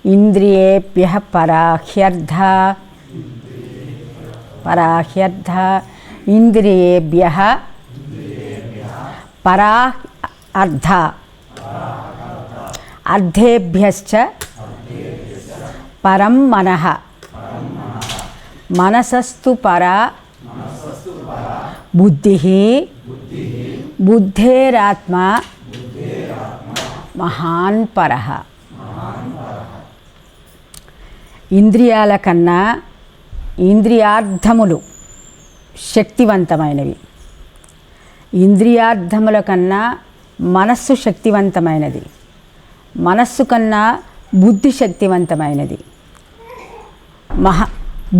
ఇంద్రియేభ్యః పరాహ్యర్థ ఇంద్రియేభ్యః పరాహ్ అర్థ అర్థేభ్యశ్చ పరం మనః మనసస్తు పరా బుద్ధిః బుద్ధేరాత్మ మహాన్ పరః. ఇంద్రియాల కన్నా ఇంద్రియార్థములు శక్తివంతమైనవి. ఇంద్రియార్థముల కన్నా మనస్సు శక్తివంతమైనది. మనస్సు కన్నా బుద్ధి శక్తివంతమైనది.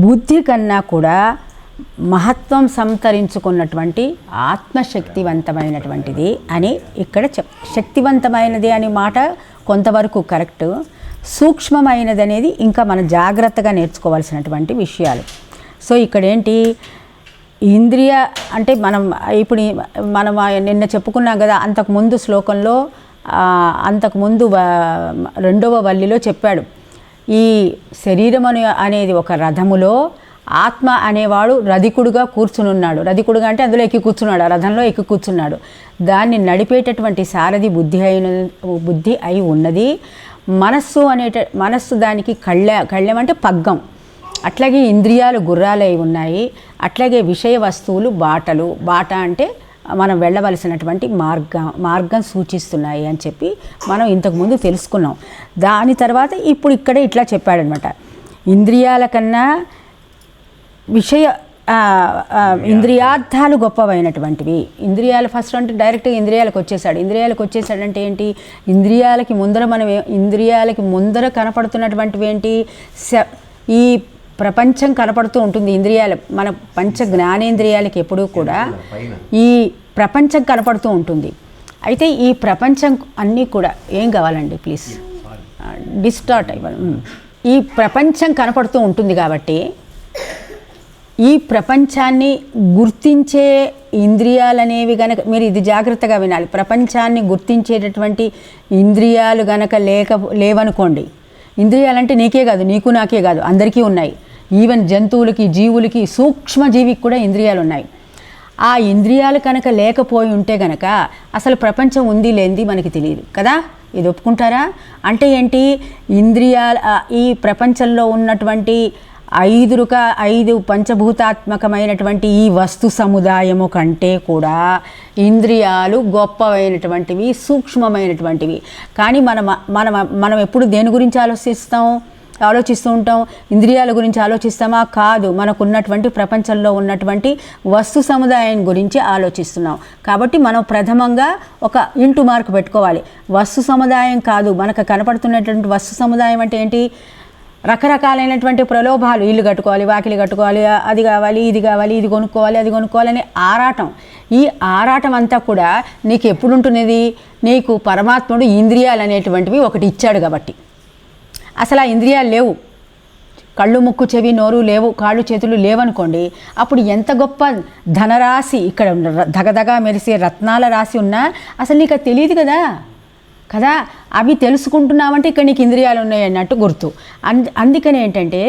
బుద్ధి కన్నా కూడా మహత్వం సంతరించుకున్నటువంటి ఆత్మశక్తివంతమైనటువంటిది అని ఇక్కడ శక్తివంతమైనది అనే మాట కొంతవరకు కరెక్ట్. సూక్ష్మమైనది అనేది ఇంకా మనం జాగ్రత్తగా నేర్చుకోవాల్సినటువంటి విషయాలు. సో ఇక్కడేంటి, ఇంద్రియ అంటే ఇప్పుడు మనం నిన్న చెప్పుకున్నాం కదా, అంతకుముందు శ్లోకంలో అంతకుముందు 2వ వల్లిలో చెప్పాడు, ఈ శరీరం అనేది ఒక రథములో ఆత్మ అనేవాడు రధికుడుగా కూర్చునున్నాడు. రధికుడుగా అంటే అందులో ఎక్కి కూర్చున్నాడు, ఆ రథంలో ఎక్కి కూర్చున్నాడు. దాన్ని నడిపేటటువంటి సారథి బుద్ధి అయి ఉన్నది. మనస్సు దానికి కళ్ళెం అంటే పగ్గం. అట్లాగే ఇంద్రియాలు గుర్రాలై ఉన్నాయి. అట్లాగే విషయ వస్తువులు బాట అంటే మనం వెళ్ళవలసినటువంటి మార్గం సూచిస్తున్నాయి అని చెప్పి మనం ఇంతకుముందు తెలుసుకున్నాం. దాని తర్వాత ఇప్పుడు ఇక్కడ ఇట్లా చెప్పాడనమాట, ఇంద్రియాల కన్నా ఇంద్రియార్థాలు గొప్పవైనటువంటివి. ఇంద్రియాలు ఫస్ట్ అంటే డైరెక్ట్గా ఇంద్రియాలకు వచ్చేసాడంటే ఏంటి, ఇంద్రియాలకి ముందర కనపడుతున్నటువంటివి ఏంటి, ఈ ప్రపంచం కనపడుతూ ఉంటుంది. ఇంద్రియాలు మన పంచ జ్ఞానేంద్రియాలకి ఎప్పుడూ కూడా ఈ ప్రపంచం కనపడుతూ ఉంటుంది. అయితే ఈ ప్రపంచం అన్నీ కూడా ఏం కావాలండి ప్లీజ్ డిస్టార్ట్ అయ్యాలి. ఈ ప్రపంచం కనపడుతూ ఉంటుంది కాబట్టి ఈ ప్రపంచాన్ని గుర్తించే ఇంద్రియాలనేవి గనక, మీరు ఇది జాగ్రత్తగా వినాలి, ప్రపంచాన్ని గుర్తించేటటువంటి ఇంద్రియాలు గనక లేవనుకోండి, ఇంద్రియాలంటే నీకే కాదు, నీకు నాకే కాదు, అందరికీ ఉన్నాయి. ఈవెన్ జంతువులకి, జీవులకి, సూక్ష్మజీవికి కూడా ఇంద్రియాలు ఉన్నాయి. ఆ ఇంద్రియాలు కనుక లేకపోయి ఉంటే గనక అసలు ప్రపంచం ఉంది లేనిది మనకి తెలియదు కదా. ఇది ఒప్పుకుంటారా? అంటే ఏంటి, ఈ ప్రపంచంలో ఉన్నటువంటి 5 పంచభూతాత్మకమైనటువంటి ఈ వస్తు సముదాయము కంటే కూడా ఇంద్రియాలు గొప్పమైనటువంటివి, సూక్ష్మమైనటువంటివి. కానీ మనం ఎప్పుడు దేని గురించి ఆలోచిస్తూ ఉంటాం? ఇంద్రియాల గురించి ఆలోచిస్తామా? కాదు, మనకున్నటువంటి ప్రపంచంలో ఉన్నటువంటి వస్తు సముదాయం గురించి ఆలోచిస్తున్నాం. కాబట్టి మనం ప్రథమంగా ఒక ఇంటూ మార్కు పెట్టుకోవాలి. వస్తు సముదాయం కాదు, మనకు కనపడుతున్నటువంటి వస్తు సముదాయం అంటే ఏంటి, రకరకాలైనటువంటి ప్రలోభాలు, ఇల్లు కట్టుకోవాలి, వాకిలి కట్టుకోవాలి, అది కావాలి, ఇది కావాలి, ఇది కొనుక్కోవాలి, అది కొనుక్కోవాలని ఆరాటం. ఈ ఆరాటం అంతా కూడా నీకు ఎప్పుడు ఉంటున్నది, నీకు పరమాత్ముడు ఇంద్రియాలు అనేటువంటివి ఒకటి ఇచ్చాడు కాబట్టి. అసలు ఆ ఇంద్రియాలు లేవు, కళ్ళు, ముక్కు, చెవి, నోరు లేవు, కాళ్ళు, చేతులు లేవనుకోండి, అప్పుడు ఎంత గొప్ప ధనరాశి, ఇక్కడ దగదగా మెరిసే రత్నాల రాశి ఉన్నా అసలు నీకు అది తెలియదు కదా. అవి తెలుసుకుంటున్నామంటే ఇక్కడ నీకు ఇంద్రియాలు ఉన్నాయి అన్నట్టు గుర్తు. అందుకని ఏంటంటే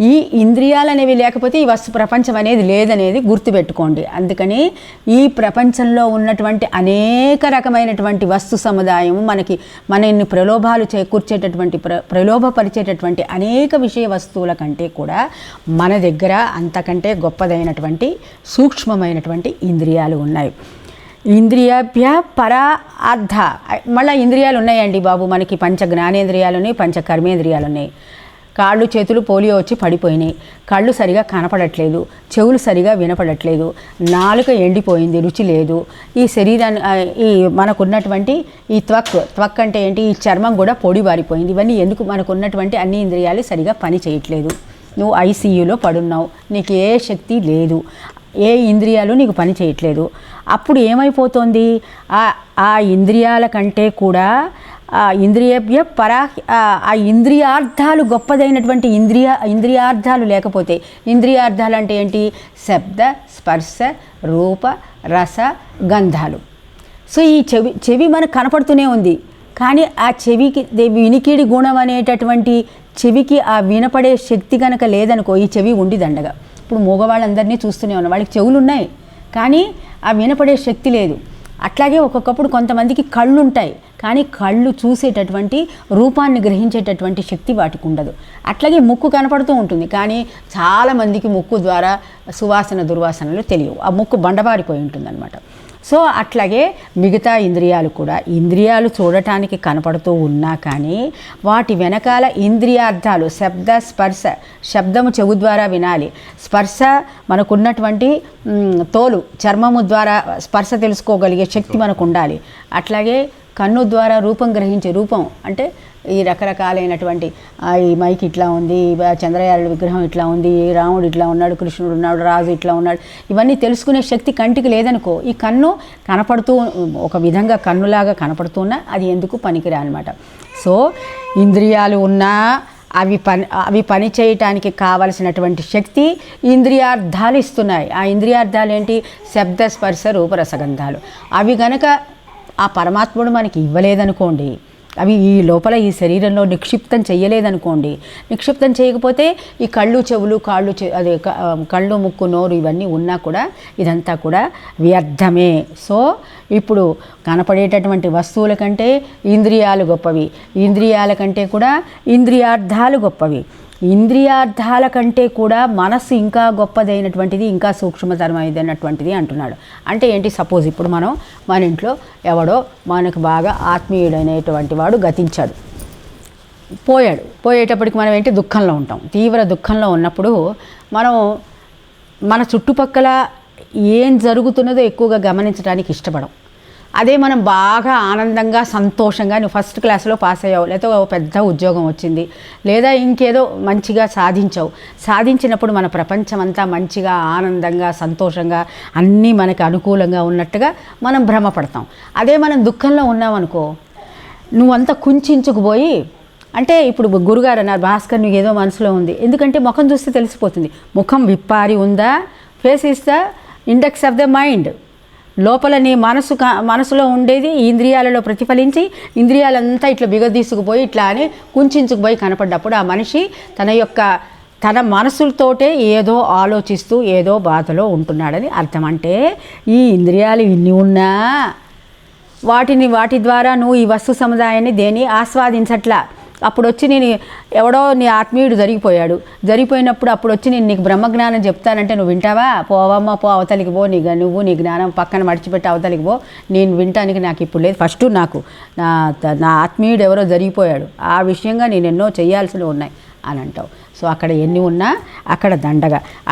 ఈ ఇంద్రియాలు అనేవి లేకపోతే ఈ వస్తు ప్రపంచం అనేది లేదనేది గుర్తుపెట్టుకోండి. అందుకని ఈ ప్రపంచంలో ఉన్నటువంటి అనేక రకమైనటువంటి వస్తు సముదాయము మనని ప్రలోభాలు చేకూర్చేటటువంటి ప్రలోభపరిచేటటువంటి అనేక విషయ వస్తువుల కంటే కూడా మన దగ్గర అంతకంటే గొప్పదైనటువంటి సూక్ష్మమైనటువంటి ఇంద్రియాలు ఉన్నాయి. ఇంద్రియాభ్య పరా అర్థ. మళ్ళీ ఇంద్రియాలు ఉన్నాయండి బాబు, మనకి పంచ జ్ఞానేంద్రియాలు ఉన్నాయి, పంచ కర్మేంద్రియాలు ఉన్నాయి. కాళ్ళు, చేతులు పోలియో వచ్చి పడిపోయినాయి, కళ్ళు సరిగా కనపడట్లేదు, చెవులు సరిగా వినపడట్లేదు, నాలుక ఎండిపోయింది, రుచి లేదు. ఈ శరీరాన్ని మనకున్నటువంటి ఈ త్వక్ అంటే ఏంటి, ఈ చర్మం కూడా పొడి బారిపోయింది. ఇవన్నీ ఎందుకు? మనకున్నటువంటి అన్ని ఇంద్రియాలు సరిగా పని చేయట్లేదు. నువ్వు ఐసీయూలో పడున్నావు, నీకు ఏ శక్తి లేదు, ఏ ఇంద్రియాలు నీకు పని చేయట్లేదు. అప్పుడు ఏమైపోతుంది, ఆ ఇంద్రియాల కంటే కూడా ఇంద్రియభ్య ఆ ఇంద్రియార్థాలు గొప్పదైనటువంటి ఇంద్రియార్థాలు లేకపోతే, ఇంద్రియార్థాలు అంటే ఏంటి, శబ్ద, స్పర్శ, రూప, రస, గంధాలు. సో ఈ చెవి మనకు కనపడుతూనే ఉంది, కానీ ఆ చెవికి వినికిడి గుణం అనేటటువంటి చెవికి ఆ వినపడే శక్తి కనుక లేదనుకో, ఈ చెవి ఉండి దండగా. ఇప్పుడు మగవాళ్ళందరినీ చూస్తూనే ఉన్నాం, వాళ్ళకి చెవులు ఉన్నాయి కానీ ఆ వినపడే శక్తి లేదు. అట్లాగే ఒక్కొక్కప్పుడు కొంతమందికి కళ్ళు ఉంటాయి కానీ కళ్ళు చూసేటటువంటి రూపాన్ని గ్రహించేటటువంటి శక్తి వాటికి ఉండదు. అట్లాగే ముక్కు కనపడుతూ ఉంటుంది కానీ చాలామందికి ముక్కు ద్వారా సువాసన దుర్వాసనలు తెలియవు, ఆ ముక్కు బండబారిపోయి ఉంటుందన్నమాట. సో అట్లాగే మిగతా ఇంద్రియాలు కూడా, ఇంద్రియాలు చూడటానికి కనపడుతూ ఉన్నా కానీ వాటి వెనకాల ఇంద్రియార్థాలు శబ్ద స్పర్శ, శబ్దము చెవు ద్వారా వినాలి, స్పర్శ మనకున్నటువంటి తోలు చర్మము ద్వారా స్పర్శ తెలుసుకోగలిగే శక్తి మనకు ఉండాలి. అట్లాగే కన్ను ద్వారా రూపం గ్రహించే, రూపం అంటే ఈ రకరకాలైనటువంటి ఈ మైక్ ఇట్లా ఉంది, చంద్రయారుడు విగ్రహం ఇట్లా ఉంది, రాముడు ఇట్లా ఉన్నాడు, కృష్ణుడు ఉన్నాడు, రాజు ఇట్లా ఉన్నాడు, ఇవన్నీ తెలుసుకునే శక్తి కంటికి లేదనుకో, ఈ కన్ను కనపడుతూ ఒక విధంగా కన్నులాగా కనపడుతున్నా అది ఎందుకు పనికిరా అనమాట. సో ఇంద్రియాలు ఉన్నా అవి పని చేయటానికి కావలసినటువంటి శక్తి ఇంద్రియార్థాలు ఇస్తున్నాయి. ఆ ఇంద్రియార్థాలు ఏంటి? శబ్ద స్పర్శ రూపరసగంధాలు. అవి గనక ఆ పరమాత్ముడు మనకి ఇవ్వలేదనుకోండి, అవి ఈ లోపల ఈ శరీరంలో నిక్షిప్తం చేయలేదనుకోండి, నిక్షిప్తం చేయకపోతే ఈ కళ్ళు చెవులు కళ్ళు ముక్కు నోరు ఇవన్నీ ఉన్నా కూడా ఇదంతా కూడా వ్యర్థమే. సో ఇప్పుడు కనపడేటటువంటి వస్తువుల కంటే ఇంద్రియాలు గొప్పవి, ఇంద్రియాల కంటే కూడా ఇంద్రియార్థాలు గొప్పవి, ఇంద్రియార్థాల కంటే కూడా మనస్సు ఇంకా గొప్పదైనటువంటిది, ఇంకా సూక్ష్మతరమైనటువంటిది అంటున్నాడు. అంటే ఏంటి? సపోజ్ ఇప్పుడు మన ఇంట్లో ఎవడో మనకు బాగా ఆత్మీయుడైనటువంటి వాడు గతించాడు, పోయేటప్పటికి మనం ఏంటి? దుఃఖంలో ఉంటాం. తీవ్ర దుఃఖంలో ఉన్నప్పుడు మనం మన చుట్టుపక్కల ఏం జరుగుతున్నదో ఎక్కువగా గమనించడానికి ఇష్టపడం. అదే మనం బాగా ఆనందంగా సంతోషంగా, నువ్వు ఫస్ట్ క్లాస్లో పాస్ అయ్యావు, లేకపోతే పెద్ద ఉద్యోగం వచ్చింది, లేదా ఇంకేదో మంచిగా సాధించినప్పుడు మన ప్రపంచం అంతా మంచిగా ఆనందంగా సంతోషంగా అన్నీ మనకు అనుకూలంగా ఉన్నట్టుగా మనం భ్రమపడతాం. అదే మనం దుఃఖంలో ఉన్నామనుకో, నువ్వంతా కుంచుకుపోయి, అంటే ఇప్పుడు గురుగారు అన్నారు, భాస్కర్ నువ్వు ఏదో మనసులో ఉంది, ఎందుకంటే ముఖం చూస్తే తెలిసిపోతుంది. ముఖం విప్పారి ఉందా? Face is the index of the mind. లోపల నీ మనసులో ఉండేది ఇంద్రియాలలో ప్రతిఫలించి ఇంద్రియాలంతా ఇట్లా బిగదీసుకుపోయి ఇట్లా అని కుంచుకుపోయి కనపడ్డప్పుడు ఆ మనిషి తన మనసులతోటే ఏదో ఆలోచిస్తూ ఏదో బాధలో ఉంటున్నాడని అర్థం. అంటే ఈ ఇంద్రియాలు ఇన్ని ఉన్నా వాటి ద్వారా నువ్వు ఈ వస్తు సముదాయాన్ని దేన్ని ఆస్వాదించట్లా. అప్పుడు వచ్చి ఎవడో నీ ఆత్మీయుడు జరిగిపోయినప్పుడు అప్పుడు వచ్చి నేను నీకు బ్రహ్మజ్ఞానం చెప్తానంటే నువ్వు వింటావా? పోవమ్మ పో, అవతలికి పో, నువ్వు నీ జ్ఞానం పక్కన మడిచిపెట్టి అవతలికి పో, నేను వింటానికి నాకు ఇప్పుడు లేదు. ఫస్ట్ నాకు నా ఆత్మీయుడు ఎవరో జరిగిపోయాడు, ఆ విషయంగా నేను ఎన్నో చేయాల్సినవి ఉన్నాయి అని అంటావు. సో అక్కడ ఎన్ని ఉన్నా అక్కడ దండగా.